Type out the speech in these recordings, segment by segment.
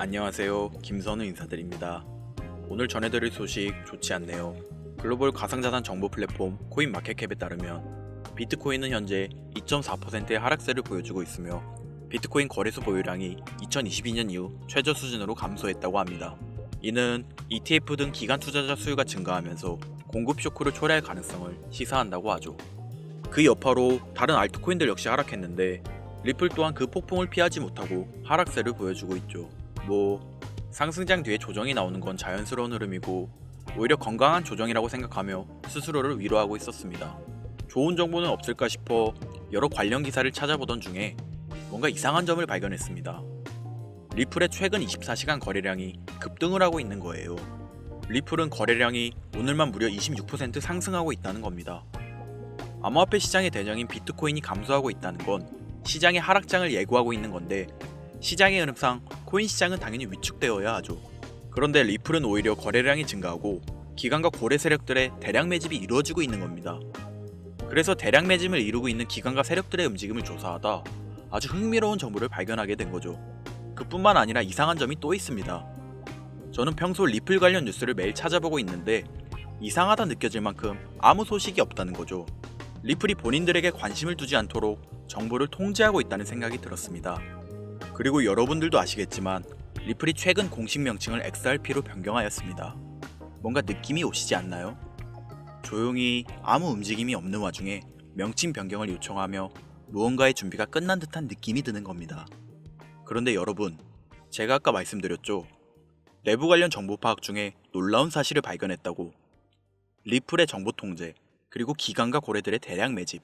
안녕하세요. 김선우 인사드립니다. 오늘 전해드릴 소식 좋지 않네요. 글로벌 가상자산 정보 플랫폼 코인마켓캡에 따르면 비트코인은 현재 2.4%의 하락세를 보여주고 있으며 비트코인 거래소 보유량이 2022년 이후 최저 수준으로 감소했다고 합니다. 이는 ETF 등 기관 투자자 수요가 증가하면서 공급 쇼크를 초래할 가능성을 시사한다고 하죠. 그 여파로 다른 알트코인들 역시 하락했는데 리플 또한 그 폭풍을 피하지 못하고 하락세를 보여주고 있죠. 상승장 뒤에 조정이 나오는 건 자연스러운 흐름이고 오히려 건강한 조정이라고 생각하며 스스로를 위로하고 있었습니다. 좋은 정보는 없을까 싶어 여러 관련 기사를 찾아보던 중에 뭔가 이상한 점을 발견했습니다. 리플의 최근 24시간 거래량이 급등을 하고 있는 거예요. 리플은 거래량이 오늘만 무려 26% 상승하고 있다는 겁니다. 암호화폐 시장의 대장인 비트코인이 감소하고 있다는 건 시장의 하락장을 예고하고 있는 건데 시장의 흐름상 코인 시장은 당연히 위축되어야 하죠. 그런데 리플은 오히려 거래량이 증가하고 기관과 고래 세력들의 대량 매집이 이루어지고 있는 겁니다. 그래서 대량 매집을 이루고 있는 기관과 세력들의 움직임을 조사하다 아주 흥미로운 정보를 발견하게 된 거죠. 그뿐만 아니라 이상한 점이 또 있습니다. 저는 평소 리플 관련 뉴스를 매일 찾아보고 있는데 이상하다 느껴질 만큼 아무 소식이 없다는 거죠. 리플이 본인들에게 관심을 두지 않도록 정보를 통제하고 있다는 생각이 들었습니다. 그리고 여러분들도 아시겠지만 리플이 최근 공식 명칭을 XRP로 변경하였습니다. 뭔가 느낌이 오시지 않나요? 조용히 아무 움직임이 없는 와중에 명칭 변경을 요청하며 무언가의 준비가 끝난 듯한 느낌이 드는 겁니다. 그런데 여러분, 제가 아까 말씀드렸죠. 내부 관련 정보 파악 중에 놀라운 사실을 발견했다고. 리플의 정보 통제, 그리고 기관과 고래들의 대량 매집.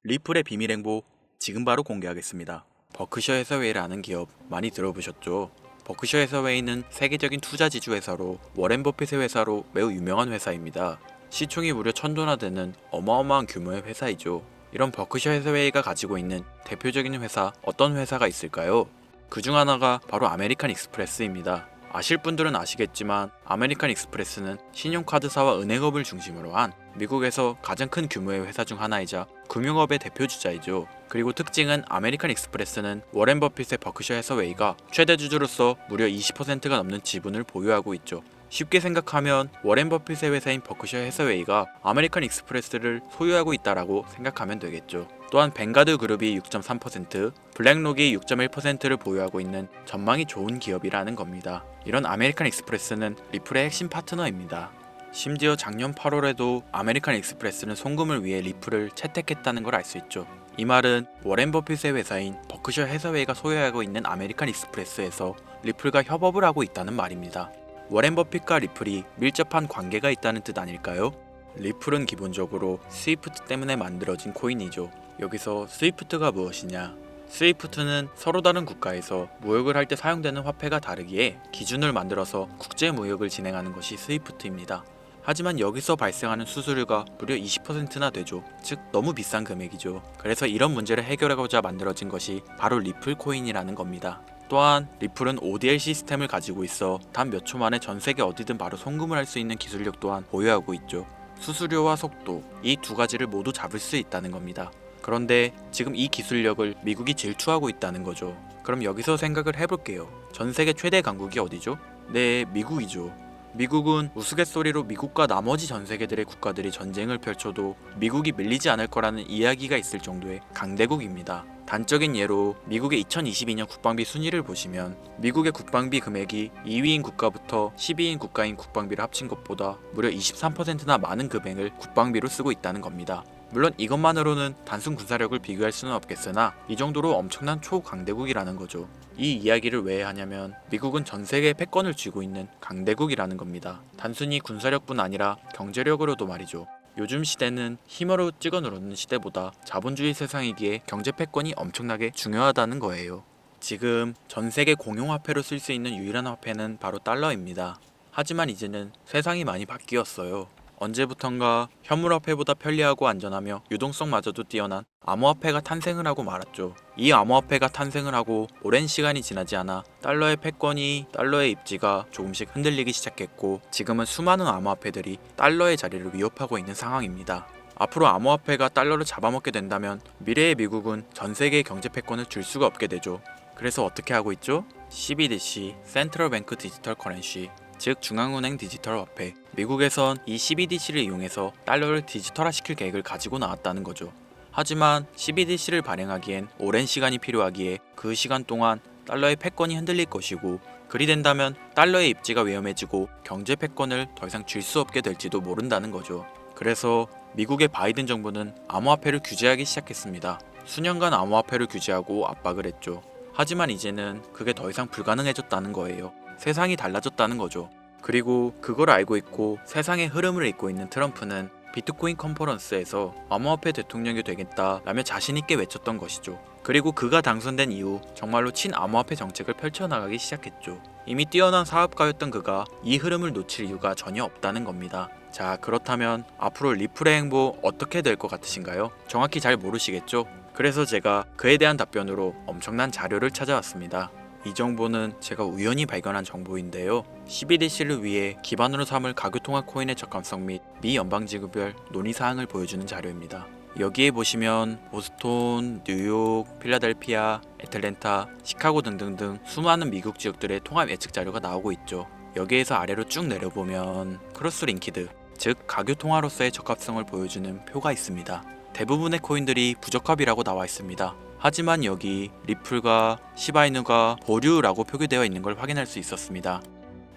리플의 비밀 행보 지금 바로 공개하겠습니다. 버크셔 해서웨이라는 기업 많이 들어보셨죠? 버크셔 해서웨이는 세계적인 투자 지주 회사로 워렌 버핏의 회사로 매우 유명한 회사입니다. 시총이 무려 1000조나 되는 어마어마한 규모의 회사이죠. 이런 버크셔 해서웨이가 가지고 있는 대표적인 회사 어떤 회사가 있을까요? 그 중 하나가 바로 아메리칸 익스프레스입니다. 아실 분들은 아시겠지만 아메리칸 익스프레스는 신용카드사와 은행업을 중심으로 한 미국에서 가장 큰 규모의 회사 중 하나이자 금융업의 대표 주자이죠. 그리고 특징은 아메리칸 익스프레스는 워렌 버핏의 버크셔 해서웨이가 최대 주주로서 무려 20%가 넘는 지분을 보유하고 있죠. 쉽게 생각하면 워렌 버핏의 회사인 버크셔 해서웨이가 아메리칸 익스프레스를 소유하고 있다라고 생각하면 되겠죠. 또한 뱅가드 그룹이 6.3%, 블랙록이 6.1%를 보유하고 있는 전망이 좋은 기업이라는 겁니다. 이런 아메리칸 익스프레스는 리플의 핵심 파트너입니다. 심지어 작년 8월에도 아메리칸 익스프레스는 송금을 위해 리플을 채택했다는 걸 알 수 있죠. 이 말은 워렌 버핏의 회사인 버크셔 해서웨이가 소유하고 있는 아메리칸 익스프레스에서 리플과 협업을 하고 있다는 말입니다. 워렌 버핏과 리플이 밀접한 관계가 있다는 뜻 아닐까요? 리플은 기본적으로 스위프트 때문에 만들어진 코인이죠. 여기서 스위프트가 무엇이냐? 스위프트는 서로 다른 국가에서 무역을 할 때 사용되는 화폐가 다르기에 기준을 만들어서 국제 무역을 진행하는 것이 스위프트입니다. 하지만 여기서 발생하는 수수료가 무려 20%나 되죠. 즉 너무 비싼 금액이죠. 그래서 이런 문제를 해결하고자 만들어진 것이 바로 리플 코인이라는 겁니다. 또한 리플은 ODL 시스템을 가지고 있어 단 몇 초 만에 전 세계 어디든 바로 송금을 할 수 있는 기술력 또한 보유하고 있죠. 수수료와 속도, 이 두 가지를 모두 잡을 수 있다는 겁니다. 그런데 지금 이 기술력을 미국이 질투하고 있다는 거죠. 그럼 여기서 생각을 해볼게요. 전 세계 최대 강국이 어디죠? 네, 미국이죠. 미국은 우스갯소리로 미국과 나머지 전 세계들의 국가들이 전쟁을 펼쳐도 미국이 밀리지 않을 거라는 이야기가 있을 정도의 강대국입니다. 단적인 예로 미국의 2022년 국방비 순위를 보시면 미국의 국방비 금액이 2위인 국가부터 10위인 국가인 국방비를 합친 것보다 무려 23%나 많은 금액을 국방비로 쓰고 있다는 겁니다. 물론 이것만으로는 단순 군사력을 비교할 수는 없겠으나 이 정도로 엄청난 초강대국이라는 거죠. 이 이야기를 왜 하냐면 미국은 전 세계의 패권을 쥐고 있는 강대국이라는 겁니다. 단순히 군사력뿐 아니라 경제력으로도 말이죠. 요즘 시대는 힘으로 찍어 누르는 시대보다 자본주의 세상이기에 경제 패권이 엄청나게 중요하다는 거예요. 지금 전 세계 공용화폐로 쓸 수 있는 유일한 화폐는 바로 달러입니다. 하지만 이제는 세상이 많이 바뀌었어요. 언제부턴가 현물화폐보다 편리하고 안전하며 유동성마저도 뛰어난 암호화폐가 탄생을 하고 말았죠. 이 암호화폐가 탄생을 하고 오랜 시간이 지나지 않아 달러의 패권이 달러의 입지가 조금씩 흔들리기 시작했고 지금은 수많은 암호화폐들이 달러의 자리를 위협하고 있는 상황입니다. 앞으로 암호화폐가 달러를 잡아먹게 된다면 미래의 미국은 전 세계의 경제 패권을 줄 수가 없게 되죠. 그래서 어떻게 하고 있죠? CBDC, 센트럴 뱅크 디지털 커런시, 즉 중앙은행 디지털 화폐. 미국에선 이 CBDC를 이용해서 달러를 디지털화시킬 계획을 가지고 나왔다는 거죠. 하지만 CBDC를 발행하기엔 오랜 시간이 필요하기에 그 시간 동안 달러의 패권이 흔들릴 것이고, 그리 된다면 달러의 입지가 위험해지고 경제 패권을 더 이상 쥘 수 없게 될지도 모른다는 거죠. 그래서 미국의 바이든 정부는 암호화폐를 규제하기 시작했습니다. 수년간 암호화폐를 규제하고 압박을 했죠. 하지만 이제는 그게 더 이상 불가능해졌다는 거예요. 세상이 달라졌다는 거죠. 그리고 그걸 알고 있고 세상의 흐름을 읽고 있는 트럼프는 비트코인 컨퍼런스에서 암호화폐 대통령이 되겠다라며 자신있게 외쳤던 것이죠. 그리고 그가 당선된 이후 정말로 친암호화폐 정책을 펼쳐나가기 시작했죠. 이미 뛰어난 사업가였던 그가 이 흐름을 놓칠 이유가 전혀 없다는 겁니다. 자, 그렇다면 앞으로 리플의 행보 어떻게 될 것 같으신가요? 정확히 잘 모르시겠죠? 그래서 제가 그에 대한 답변으로 엄청난 자료를 찾아왔습니다. 이 정보는 제가 우연히 발견한 정보인데요. CBDC를 위해 기반으로 삼을 가교통화 코인의 적합성 및 미 연방지구별 논의사항을 보여주는 자료입니다. 여기에 보시면 보스톤, 뉴욕, 필라델피아, 애틀랜타, 시카고 등등등 수많은 미국 지역들의 통합 예측 자료가 나오고 있죠. 여기에서 아래로 쭉 내려보면 크로스링키드, 즉 가교통화로서의 적합성을 보여주는 표가 있습니다. 대부분의 코인들이 부적합이라고 나와 있습니다. 하지만 여기 리플과 시바이누가 보류라고 표기되어 있는 걸 확인할 수 있었습니다.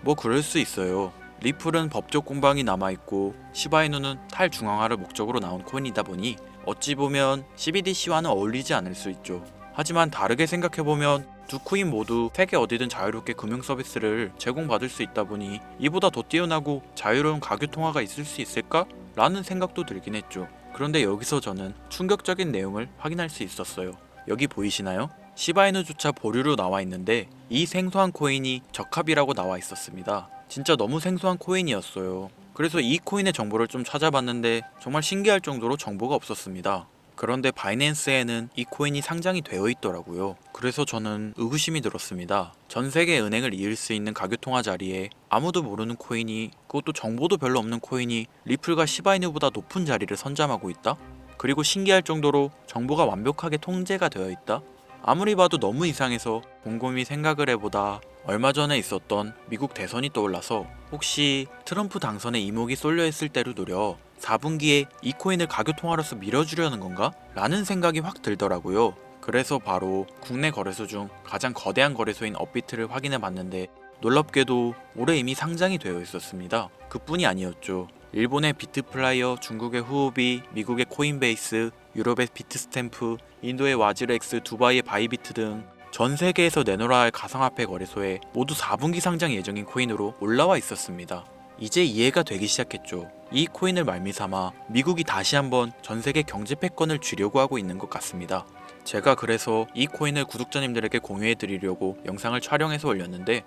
뭐 그럴 수 있어요. 리플은 법적 공방이 남아있고 시바이누는 탈중앙화를 목적으로 나온 코인이다 보니 어찌 보면 CBDC와는 어울리지 않을 수 있죠. 하지만 다르게 생각해보면 두 코인 모두 세계 어디든 자유롭게 금융 서비스를 제공받을 수 있다 보니 이보다 더 뛰어나고 자유로운 가교통화가 있을 수 있을까? 라는 생각도 들긴 했죠. 그런데 여기서 저는 충격적인 내용을 확인할 수 있었어요. 여기 보이시나요? 시바이누조차 보류로 나와 있는데 이 생소한 코인이 적합이라고 나와 있었습니다. 진짜 너무 생소한 코인이었어요. 그래서 이 코인의 정보를 좀 찾아봤는데 정말 신기할 정도로 정보가 없었습니다. 그런데 바이낸스에는 이 코인이 상장이 되어 있더라고요. 그래서 저는 의구심이 들었습니다. 전 세계 은행을 이을 수 있는 가교통화 자리에 아무도 모르는 코인이, 그것도 정보도 별로 없는 코인이 리플과 시바이누보다 높은 자리를 선점하고 있다? 그리고 신기할 정도로 정보가 완벽하게 통제가 되어 있다? 아무리 봐도 너무 이상해서 곰곰이 생각을 해보다 얼마 전에 있었던 미국 대선이 떠올라서 혹시 트럼프 당선에 이목이 쏠려 있을 때를 노려 4분기에 이 코인을 가교통화로서 밀어주려는 건가? 라는 생각이 확 들더라고요. 그래서 바로 국내 거래소 중 가장 거대한 거래소인 업비트를 확인해 봤는데 놀랍게도 올해 이미 상장이 되어 있었습니다. 그뿐이 아니었죠. 일본의 비트플라이어, 중국의 후오비, 미국의 코인베이스, 유럽의 비트스탬프, 인도의 와즈렉스, 두바이의 바이비트 등 전 세계에서 내놓아야 할 가상화폐 거래소에 모두 4분기 상장 예정인 코인으로 올라와 있었습니다. 이제 이해가 되기 시작했죠. 이 코인을 말미삼아 미국이 다시 한번 전 세계 경제 패권을 쥐려고 하고 있는 것 같습니다. 제가 그래서 이 코인을 구독자님들에게 공유해 드리려고 영상을 촬영해서 올렸는데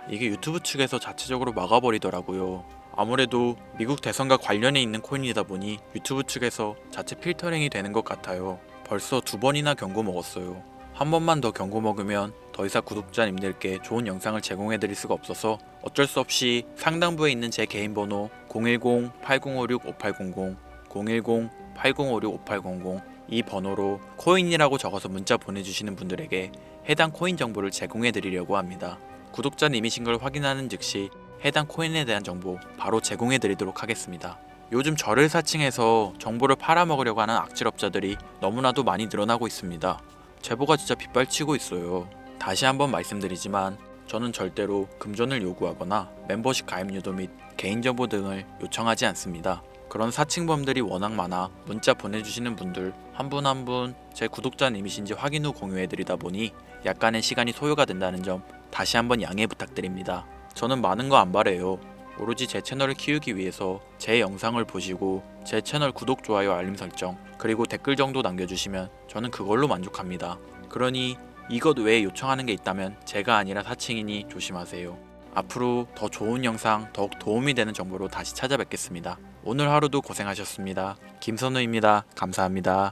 이게 유튜브 측에서 자체적으로 막아버리더라고요. 아무래도 미국 대선과 관련해 있는 코인이다 보니 유튜브 측에서 자체 필터링이 되는 것 같아요. 벌써 2번이나 경고 먹었어요. 한 번만 더 경고 먹으면 더 이상 구독자님들께 좋은 영상을 제공해 드릴 수가 없어서 어쩔 수 없이 상단부에 있는 제 개인 번호 010-8056-5800, 010-8056-5800 이 번호로 코인이라고 적어서 문자 보내주시는 분들에게 해당 코인 정보를 제공해 드리려고 합니다. 구독자님이신 걸 확인하는 즉시 해당 코인에 대한 정보 바로 제공해 드리도록 하겠습니다. 요즘 저를 사칭해서 정보를 팔아먹으려고 하는 악질업자들이 너무나도 많이 늘어나고 있습니다. 제보가 진짜 빗발치고 있어요. 다시 한번 말씀드리지만 저는 절대로 금전을 요구하거나 멤버십 가입 유도 및 개인정보 등을 요청하지 않습니다. 그런 사칭범들이 워낙 많아 문자 보내주시는 분들 한 분 한 분 제 구독자님이신지 확인 후 공유해드리다 보니 약간의 시간이 소요가 된다는 점 다시 한번 양해 부탁드립니다. 저는 많은 거 안 바래요. 오로지 제 채널을 키우기 위해서 제 영상을 보시고 제 채널 구독, 좋아요, 알림 설정 그리고 댓글 정도 남겨주시면 저는 그걸로 만족합니다. 그러니 이것 외에 요청하는 게 있다면 제가 아니라 사칭이니 조심하세요. 앞으로 더 좋은 영상, 더욱 도움이 되는 정보로 다시 찾아뵙겠습니다. 오늘 하루도 고생하셨습니다. 김선우입니다. 감사합니다.